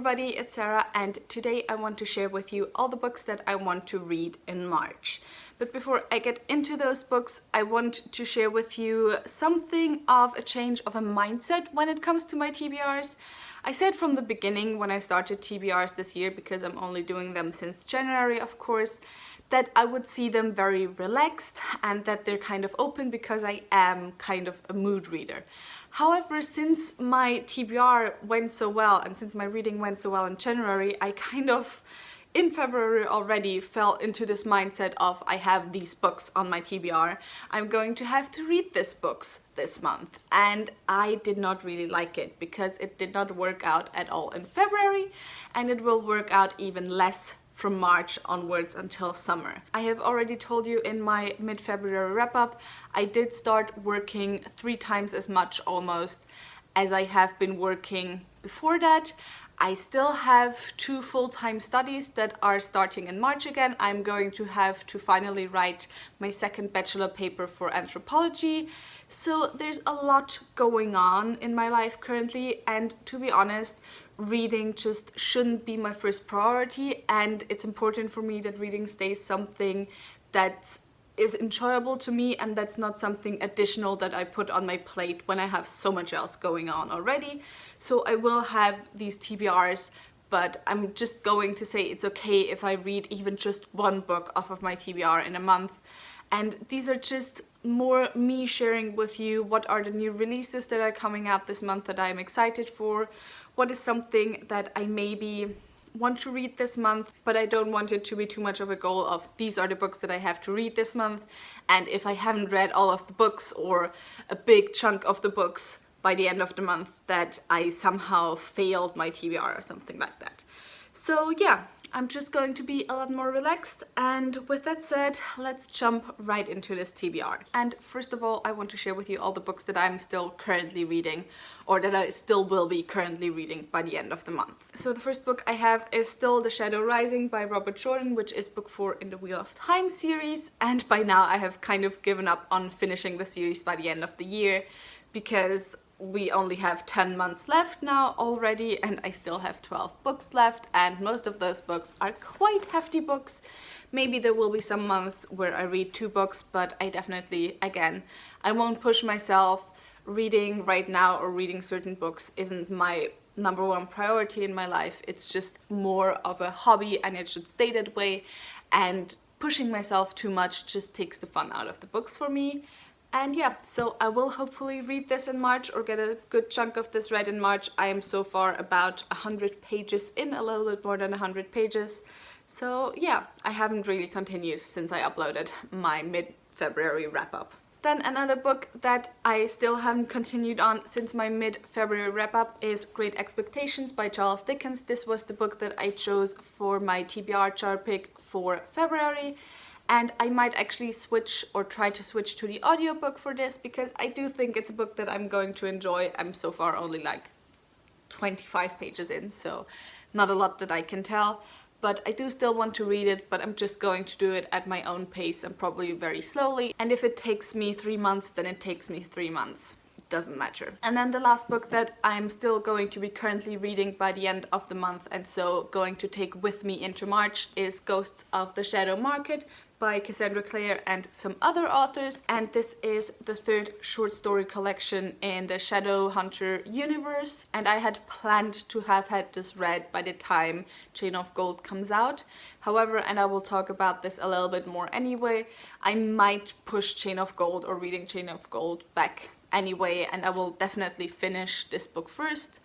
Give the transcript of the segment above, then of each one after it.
everybody, it's Sarah, and today I want to share with you all the books that I want to read in March. But before I get into those books, I want to share with you something of a change of a mindset when it comes to my TBRs. I said from the beginning when I started TBRs this year, because I'm only doing them since January, of course, that I would see them very relaxed and that they're kind of open because I am kind of a mood reader. However, since my TBR went so well and since my reading went so well in January, I kind of, in February already, fell into this mindset of I have these books on my TBR. I'm going to have to read these books this month. And I did not really like it because it did not work out at all in February, and it will work out even less from March onwards until summer. I have already told you in my mid-February wrap-up, I did start working 3 times as much almost as I have been working before that. I still have 2 full-time studies that are starting in March again. I'm going to have to finally write my second bachelor paper for anthropology. So there's a lot going on in my life currently, and to be honest, reading just shouldn't be my first priority, and it's important for me that reading stays something that is enjoyable to me and that's not something additional that I put on my plate when I have so much else going on already. So I will have these TBRs, but I'm just going to say it's okay if I read even just 1 book off of my TBR in a month. And these are just more me sharing with you what are the new releases that are coming out this month that I'm excited for, what is something that I maybe want to read this month, but I don't want it to be too much of a goal of these are the books that I have to read this month, and if I haven't read all of the books or a big chunk of the books by the end of the month, that I somehow failed my TBR or something like that. So yeah, I'm just going to be a lot more relaxed, and with that said, let's jump right into this TBR. And first of all, I want to share with you all the books that I'm still currently reading, or that I still will be currently reading by the end of the month. So the first book I have is still The Shadow Rising by Robert Jordan, which is book 4 in the Wheel of Time series, and by now I have kind of given up on finishing the series by the end of the year, because we only have 10 months left now already, and I still have 12 books left, and most of those books are quite hefty books. Maybe there will be some months where I read 2 books, but I definitely, again, I won't push myself. Reading right now or reading certain books isn't my #1 priority in my life. It's just more of a hobby, and it should stay that way, and pushing myself too much just takes the fun out of the books for me. And yeah, so I will hopefully read this in March or get a good chunk of this read in March. I am so far about 100 pages in, a little bit more than 100 pages. So yeah, I haven't really continued since I uploaded my mid-February wrap-up. Then another book that I still haven't continued on since my mid-February wrap-up is Great Expectations by Charles Dickens. This was the book that I chose for my TBR chart pick for February. And I might actually switch or try to switch to the audiobook for this, because I do think it's a book that I'm going to enjoy. I'm so far only like 25 pages in, so not a lot that I can tell. But I do still want to read it, but I'm just going to do it at my own pace and probably very slowly. And if it takes me 3 months, then it takes me 3 months. It doesn't matter. And then the last book that I'm still going to be currently reading by the end of the month, and so going to take with me into March, is Ghosts of the Shadow Market by Cassandra Clare and some other authors, and this is the 3rd short story collection in the Shadowhunter universe, and I had planned to have had this read by the time Chain of Gold comes out. However, and I will talk about this a little bit more anyway, I might push Chain of Gold or reading Chain of Gold back anyway, and I will definitely finish this book first.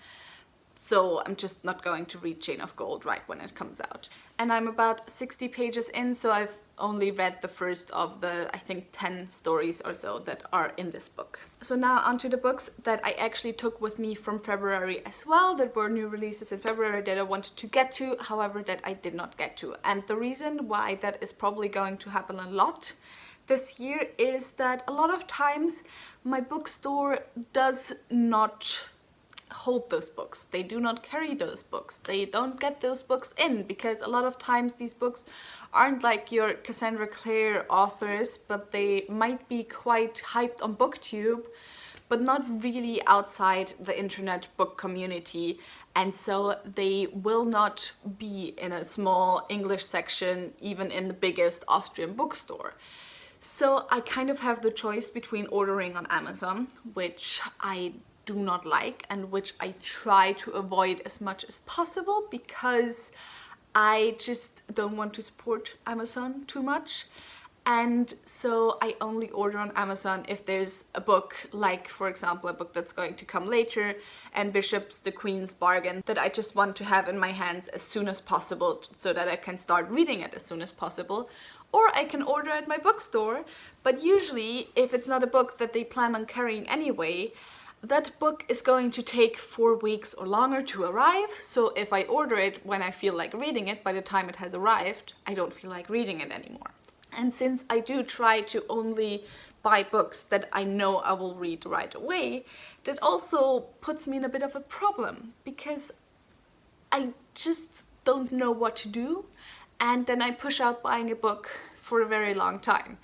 So I'm just not going to read Chain of Gold right when it comes out. And I'm about 60 pages in, so I've only read the first of the, I think, 10 stories or so that are in this book. So now onto the books that I actually took with me from February as well, that were new releases in February that I wanted to get to, however, that I did not get to. And the reason why that is probably going to happen a lot this year is that a lot of times my bookstore does not hold those books. They do not carry those books. They don't get those books in, because a lot of times these books aren't like your Cassandra Clare authors, but they might be quite hyped on BookTube, but not really outside the internet book community. and so they will not be in a small English section, even in the biggest Austrian bookstore. So I kind of have the choice between ordering on Amazon, which I do not like and which I try to avoid as much as possible because I just don't want to support Amazon too much. And so I only order on Amazon if there's a book, like for example a book that's going to come later, and Bishop's The Queen's Bargain, that I just want to have in my hands as soon as possible so that I can start reading it as soon as possible. Or I can order at my bookstore, but usually if it's not a book that they plan on carrying anyway, that book is going to take 4 weeks or longer to arrive. So if I order it when I feel like reading it, by the time it has arrived, I don't feel like reading it anymore. And since I do try to only buy books that I know I will read right away, that also puts me in a bit of a problem because I just don't know what to do, and then I push out buying a book for a very long time.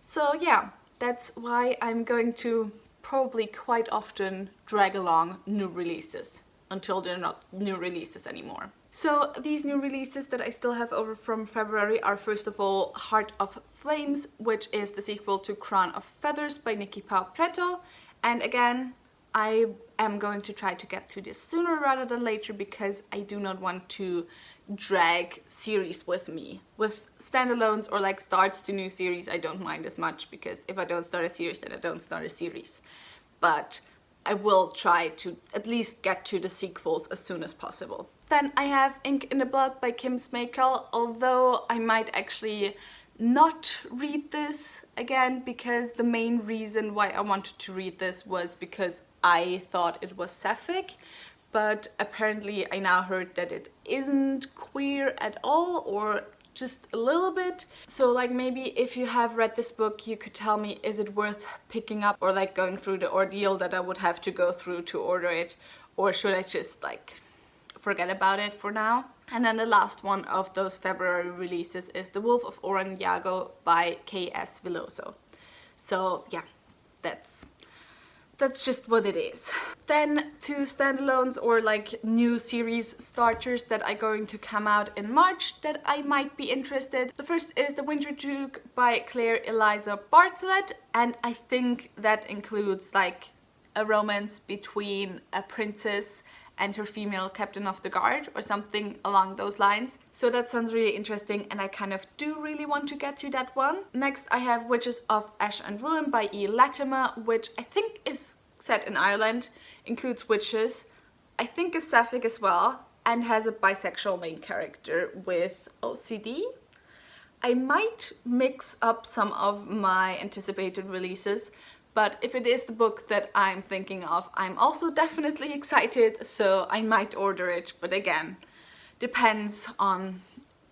So yeah, that's why I'm going to probably quite often drag along new releases until they're not new releases anymore. So these new releases that I still have over from February are first of all Heart of Flames, which is the sequel to Crown of Feathers by Nikki Pau Preto. And again, I am going to try to get through this sooner rather than later because I do not want to drag series with me. With standalones or like starts to new series, I don't mind as much because if I don't start a series, then I don't start a series. But I will try to at least get to the sequels as soon as possible. Then I have Ink in the Blood by Kim Smakel, although I might actually not read this again because the main reason why I wanted to read this was because I thought it was sapphic, but apparently I now heard that it isn't queer at all, or just a little bit. So like maybe if you have read this book, you could tell me, is it worth picking up or like going through the ordeal that I would have to go through to order it, or should I just like forget about it for now? And then the last one of those February releases is The Wolf of Oranyago by K.S. Veloso. So yeah, that's just what it is. Then two standalones or like new series starters that are going to come out in March that I might be interested. The first is The Winter Duke by Claire Eliza Bartlett, and I think that includes like a romance between a princess and her female captain of the guard or something along those lines. So that sounds really interesting and I kind of do really want to get to that one. Next I have Witches of Ash and Ruin by E. Latimer, which I think is set in Ireland, includes witches, I think is sapphic as well, and has a bisexual main character with OCD. I might mix up some of my anticipated releases, but if it is the book that I'm thinking of, I'm also definitely excited, so I might order it, but again, depends on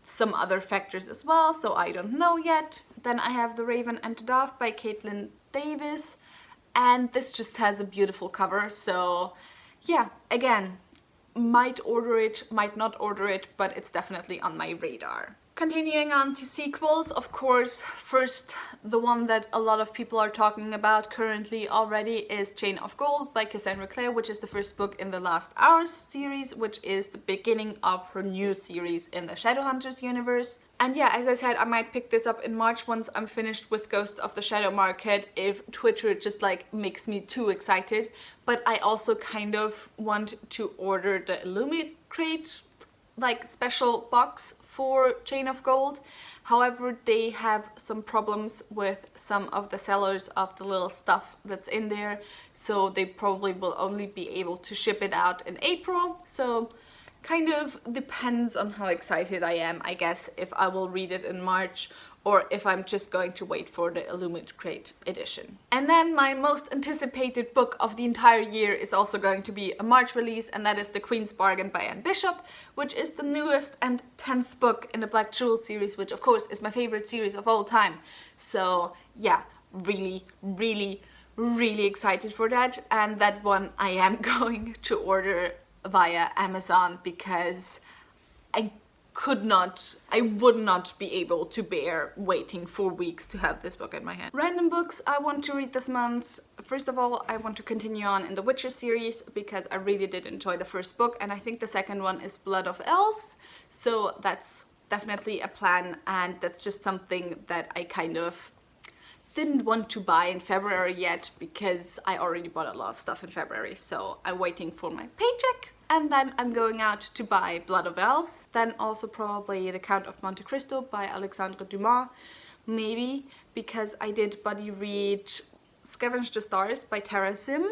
some other factors as well, so I don't know yet. Then I have The Raven and the Dove by Caitlin Davis, and this just has a beautiful cover, so yeah, again, might order it, might not order it, but it's definitely on my radar. Continuing on to sequels, of course, first the one that a lot of people are talking about currently already is Chain of Gold by Cassandra Clare, which is the first book in the Last Hours series, which is the beginning of her new series in the Shadowhunters universe. And yeah, as I said, I might pick this up in March once I'm finished with Ghosts of the Shadow Market if Twitter just like makes me too excited. But I also kind of want to order the Illumicrate like special box for Chain of Gold. However, they have some problems with some of the sellers of the little stuff that's in there, so they probably will only be able to ship it out in April. So kind of depends on how excited I am, I guess, if I will read it in March or if I'm just going to wait for the Illumicrate edition. And then my most anticipated book of the entire year is also going to be a March release, and that is The Queen's Bargain by Anne Bishop, which is the newest and 10th book in the Black Jewel series, which of course is my favorite series of all time. So yeah, really excited for that, and that one I am going to order via Amazon because I I would not be able to bear waiting 4 weeks to have this book in my hand. Random books I want to read this month. First of all, I want to continue on in the Witcher series because I really did enjoy the first book, and I think the second one is Blood of Elves, so that's definitely a plan, and that's just something that I kind of didn't want to buy in February yet because I already bought a lot of stuff in February, so I'm waiting for my paycheck and then I'm going out to buy Blood of Elves. Then also probably The Count of Monte Cristo by Alexandre Dumas, maybe, because I did buddy read Scavenge the Stars by Tara Sim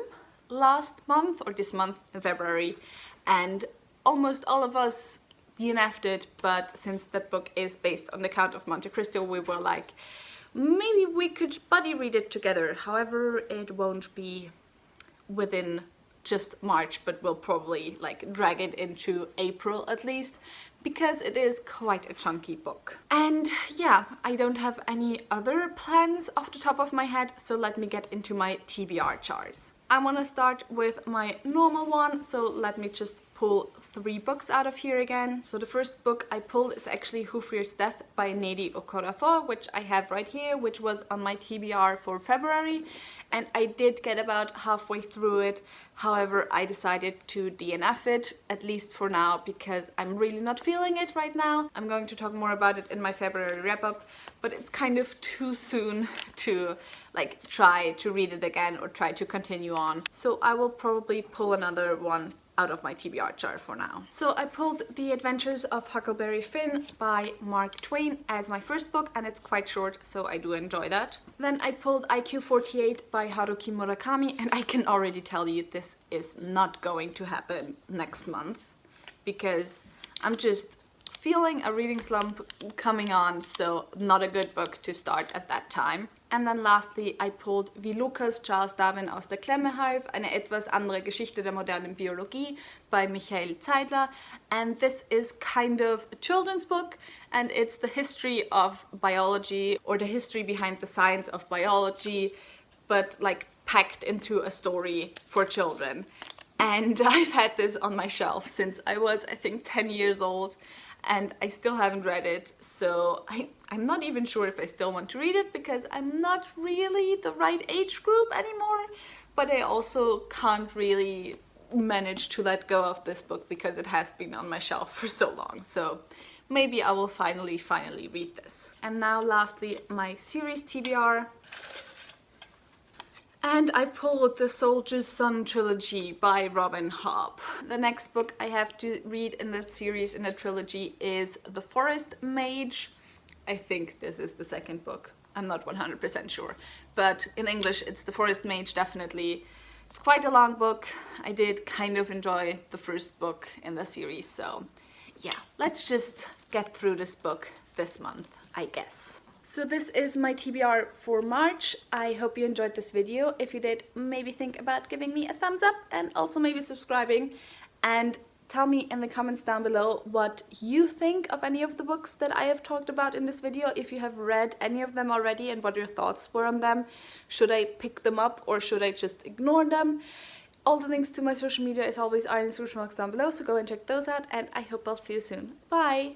last month or this month in February, and almost all of us DNF'd it, but since that book is based on The Count of Monte Cristo, we were like, maybe we could buddy read it together. However, it won't be within just March, but we'll probably like drag it into April at least, because it is quite a chunky book. And yeah, I don't have any other plans off the top of my head, so let me get into my TBR charts. I want to start with my normal one, so let me just pull 3 books out of here again. So the first book I pulled is actually Who Fears Death by Nnedi Okorafor, which I have right here, which was on my TBR for February, and I did get about halfway through it. However, I decided to DNF it, at least for now, because I'm really not feeling it right now. I'm going to talk more about it in my February wrap-up, but it's kind of too soon to like try to read it again or try to continue on. So I will probably pull another one out of my TBR chart for now. So I pulled The Adventures of Huckleberry Finn by Mark Twain as my first book, and it's quite short, so I do enjoy that. Then I pulled IQ 48 by Haruki Murakami, and I can already tell you this is not going to happen next month because I'm just feeling a reading slump coming on, so not a good book to start at that time. And then lastly, I pulled Wie Lukas Charles Darwin aus der Klemme half, eine etwas andere Geschichte der modernen Biologie by Michael Zeidler. And this is kind of a children's book, and it's the history of biology, or the history behind the science of biology, but like packed into a story for children. And I've had this on my shelf since I was, I think, 10 years old, and I still haven't read it, so I'm not even sure if I still want to read it because I'm not really the right age group anymore, but I also can't really manage to let go of this book because it has been on my shelf for so long, so maybe I will finally read this. And now lastly, my series TBR. And I pulled The Soldier's Son trilogy by Robin Hobb. The next book I have to read in that series, in the trilogy, is The Forest Mage. I think this is the second book. I'm not 100% sure. But in English it's The Forest Mage, definitely. It's quite a long book. I did kind of enjoy the first book in the series, so yeah, let's just get through this book this month, I guess. So this is my TBR for March. I hope you enjoyed this video. If you did, maybe think about giving me a thumbs up and also maybe subscribing. And tell me in the comments down below what you think of any of the books that I have talked about in this video, if you have read any of them already and what your thoughts were on them. Should I pick them up or should I just ignore them? All the links to my social media, as always, are in the description box down below, so go and check those out, and I hope I'll see you soon. Bye!